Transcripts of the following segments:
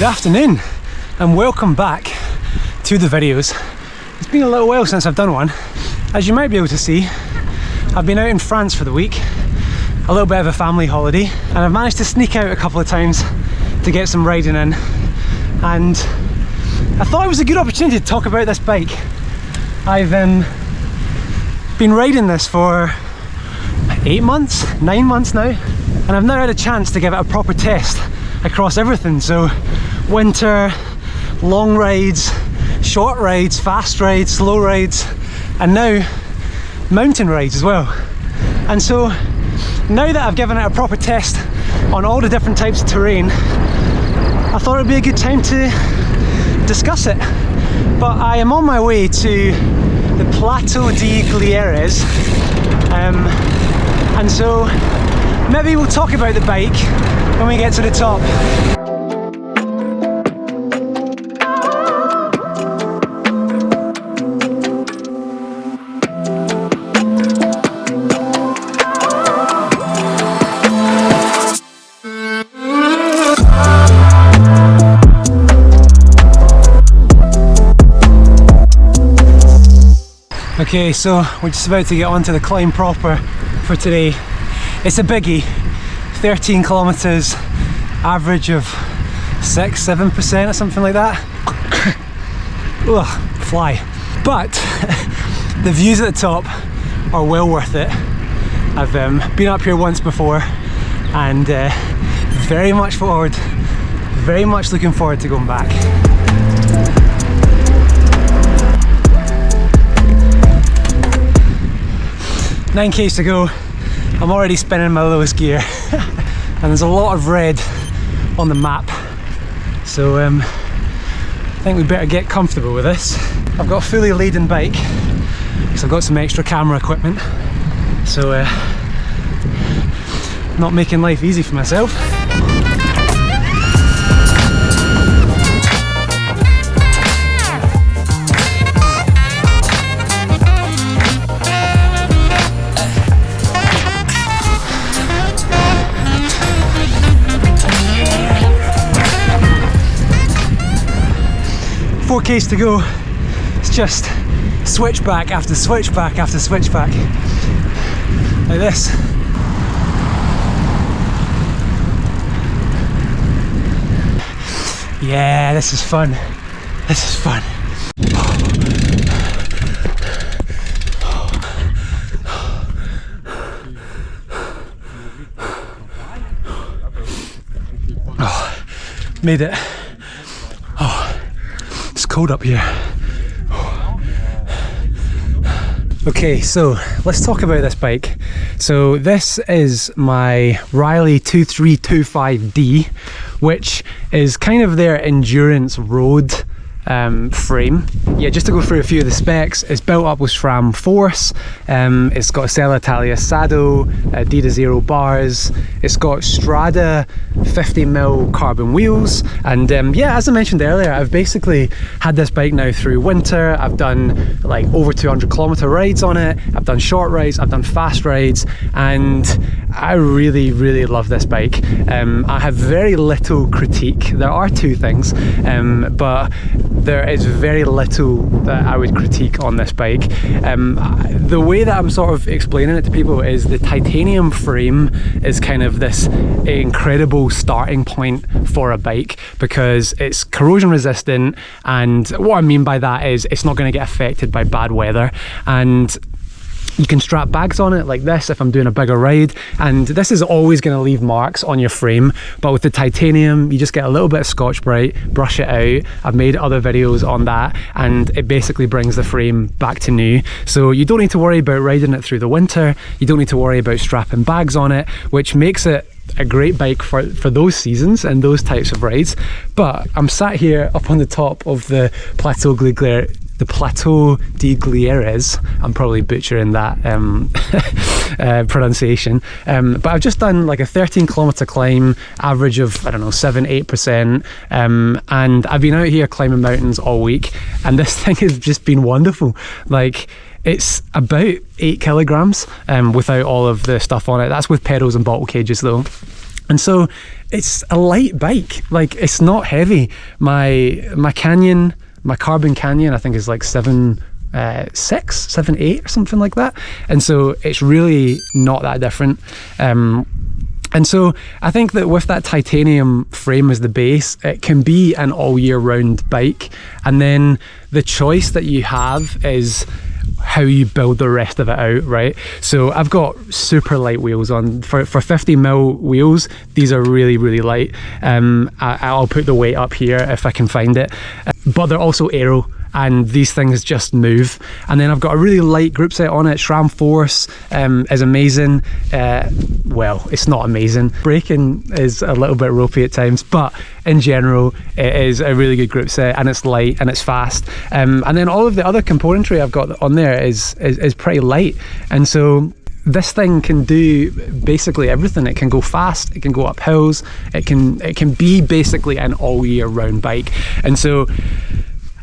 Good afternoon and welcome back to the videos. It's been a little while since I've done one. As you might be able to see, I've been out in France for the week, a little bit of a family holiday, and I've managed to sneak out a couple of times to get some riding in, and I thought it was a good opportunity to talk about this bike. I've been riding this for 9 months now, and I've now had a chance to give it a proper test across everything. So winter, long rides, short rides, fast rides, slow rides, and now mountain rides as well. And so now that I've given it a proper test on all the different types of terrain, I thought it would be a good time to discuss it. But I am on my way to the Plateau des Glieres, and so maybe we'll talk about the bike when we get to the top. Okay, so we're just about to get onto the climb proper for today. It's a biggie, 13 kilometers, average of 6-7% or something like that. Ugh, fly. But the views at the top are well worth it. I've been up here once before, and very much looking forward to going back. 9 k's to go. I'm already spinning my lowest gear and there's a lot of red on the map, so I think we better get comfortable with this. I've got a fully laden bike because I've got some extra camera equipment, so not making life easy for myself. Four k's to go. It's just switchback after switchback after switchback, like this. Yeah, this is fun. This is fun. Oh, made it. Cold up here. Okay, so let's talk about this bike. So this is my Reilly T325D, which is kind of their endurance road frame. Yeah, just to go through a few of the specs, it's built up with SRAM Force, it's got Sella Italia Sado, D0 bars, it's got Strada 50mm carbon wheels, and yeah, as I mentioned earlier, I've basically had this bike now through winter. I've done like over 200 kilometer rides on it, I've done short rides, I've done fast rides, and I really love this bike. I have very little critique. There are two things, but there is very little that I would critique on this bike. The way that I'm sort of explaining it to people is the titanium frame is kind of this incredible starting point for a bike because it's corrosion resistant, and what I mean by that is it's not going to get affected by bad weather, and you can strap bags on it like this if I'm doing a bigger ride, and this is always going to leave marks on your frame, but with the titanium you just get a little bit of Scotch-Brite, brush it out. I've made other videos on that, and it basically brings the frame back to new, so you don't need to worry about riding it through the winter, you don't need to worry about strapping bags on it, which makes it a great bike for those seasons and those types of rides. But I'm sat here up on the top of the Plateau des Glieres. I'm probably butchering that pronunciation, but I've just done like a 13 kilometer climb, average of, I don't know, 7-8%, and I've been out here climbing mountains all week, and this thing has just been wonderful. Like, it's about 8 kilograms without all of the stuff on it. That's with pedals and bottle cages though. And so it's a light bike, like it's not heavy. My carbon Canyon, I think is like 7.6, 7.8 or something like that. And so it's really not that different. And so I think that with that titanium frame as the base, it can be an all year round bike. And then the choice that you have is how you build the rest of it out, right? So I've got super light wheels on. For 50mm wheels, these are really, really light. I'll put the weight up here if I can find it. But they're also aero, and these things just move. And then I've got a really light group set on it. SRAM Force is amazing. Well, it's not amazing. Braking is a little bit ropey at times, but in general, it is a really good group set, and it's light and it's fast. And then all of the other componentry I've got on there is pretty light. And so this thing can do basically everything. It can go fast, it can go up hills, it can be basically an all year round bike. And so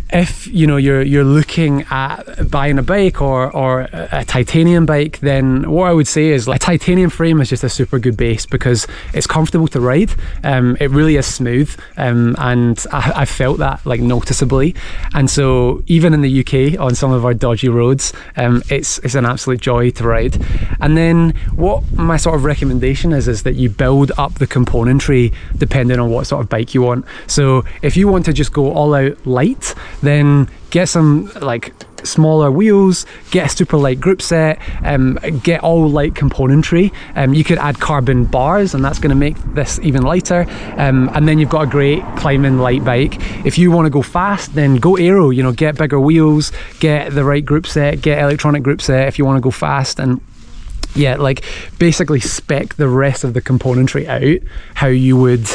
if you're looking at buying a bike or a titanium bike, then what I would say is, like, a titanium frame is just a super good base because it's comfortable to ride. It really is smooth, and I felt that, like, noticeably. And so even in the UK on some of our dodgy roads, it's an absolute joy to ride. And then what my sort of recommendation is that you build up the componentry depending on what sort of bike you want. So if you want to just go all out light, then get some like smaller wheels, get a super light group set, get all light componentry. You could add carbon bars, and that's going to make this even lighter. And then you've got a great climbing light bike. If you want to go fast, then go aero. Get bigger wheels, get the right group set, get electronic group set if you want to go fast. And yeah, like basically spec the rest of the componentry out how you would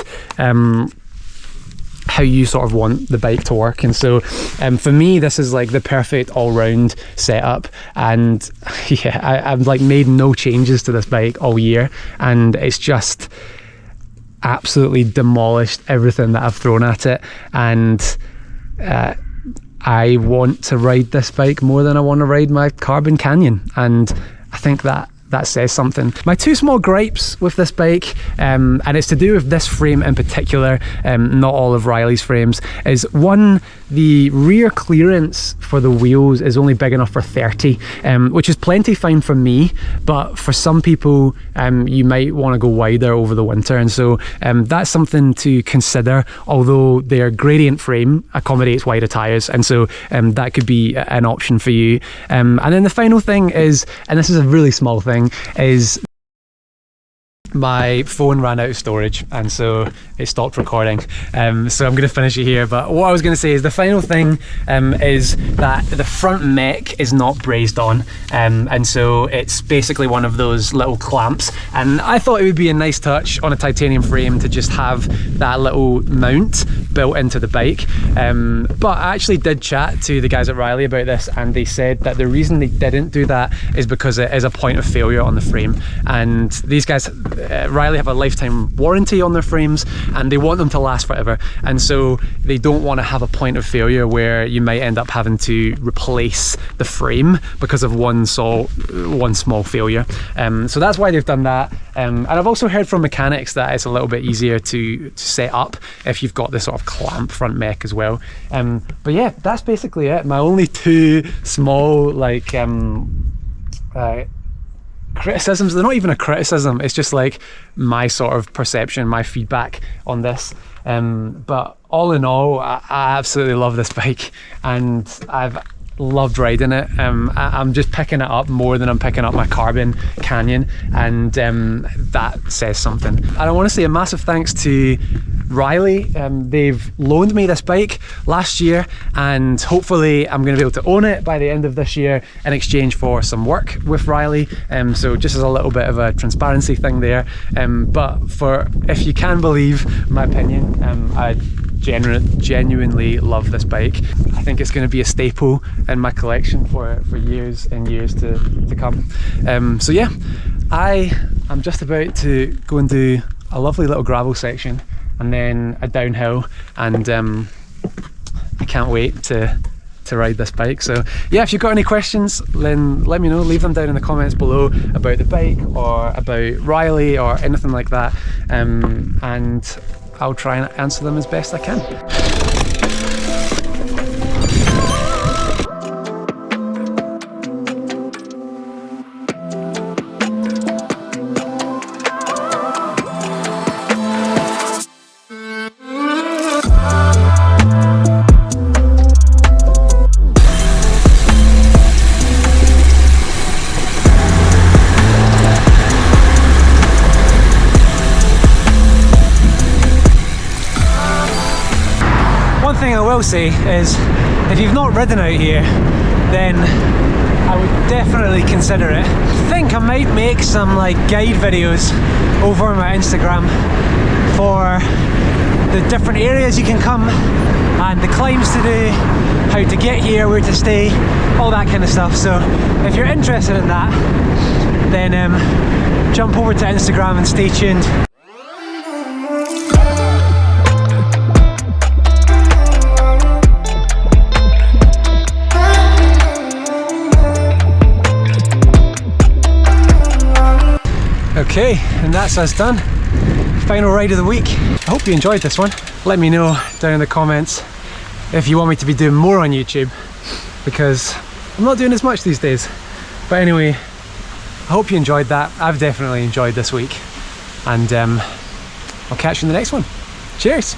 how you sort of want the bike to work. And so for me, this is like the perfect all-round setup. And yeah, I've like made no changes to this bike all year, and it's just absolutely demolished everything that I've thrown at it. And I want to ride this bike more than I want to ride my carbon Canyon, and I think that says something. My two small gripes with this bike, and it's to do with this frame in particular, not all of Reilly's frames, is one, the rear clearance for the wheels is only big enough for 30, which is plenty fine for me, but for some people you might want to go wider over the winter. And so that's something to consider, although their gradient frame accommodates wider tyres, and so that could be an option for you. And then the final thing is, and this is a really small thing, is my phone ran out of storage, and so it stopped recording. So I'm going to finish it here. But what I was going to say is the final thing is that the front mech is not brazed on, and so it's basically one of those little clamps. And I thought it would be a nice touch on a titanium frame to just have that little mount built into the bike. But I actually did chat to the guys at Reilly about this, and they said that the reason they didn't do that is because it is a point of failure on the frame. And these guys, Reilly, have a lifetime warranty on their frames, and they want them to last forever, and so they don't want to have a point of failure where you might end up having to replace the frame because of one small failure. So that's why they've done that. And I've also heard from mechanics that it's a little bit easier to set up if you've got this sort of clamp front mech as well. But yeah, that's basically it. My only two small criticisms. They're not even a criticism, it's just like my sort of perception, my feedback on this. But all in all, I absolutely love this bike, and I've loved riding it. I'm just picking it up more than I'm picking up my carbon Canyon, and that says something. And I want to say a massive thanks to Reilly. They've loaned me this bike last year, and hopefully I'm going to be able to own it by the end of this year in exchange for some work with Reilly. So just as a little bit of a transparency thing there. But if you can believe my opinion, I genuinely love this bike. I think it's going to be a staple in my collection for years and years to come. So yeah, I'm just about to go and do a lovely little gravel section and then a downhill, and I can't wait to to ride this bike. So yeah, if you've got any questions, then let me know, leave them down in the comments below about the bike or about Reilly or anything like that, and I'll try and answer them as best I can. One thing I will say is, if you've not ridden out here, then I would definitely consider it. I think I might make some like guide videos over on my Instagram for the different areas you can come and the climbs to do, how to get here, where to stay, all that kind of stuff. So if you're interested in that, then jump over to Instagram and stay tuned. Okay, and that's us done. Final ride of the week. I hope you enjoyed this one. Let me know down in the comments if you want me to be doing more on YouTube, because I'm not doing as much these days. But anyway, I hope you enjoyed that. I've definitely enjoyed this week, and I'll catch you in the next one. Cheers!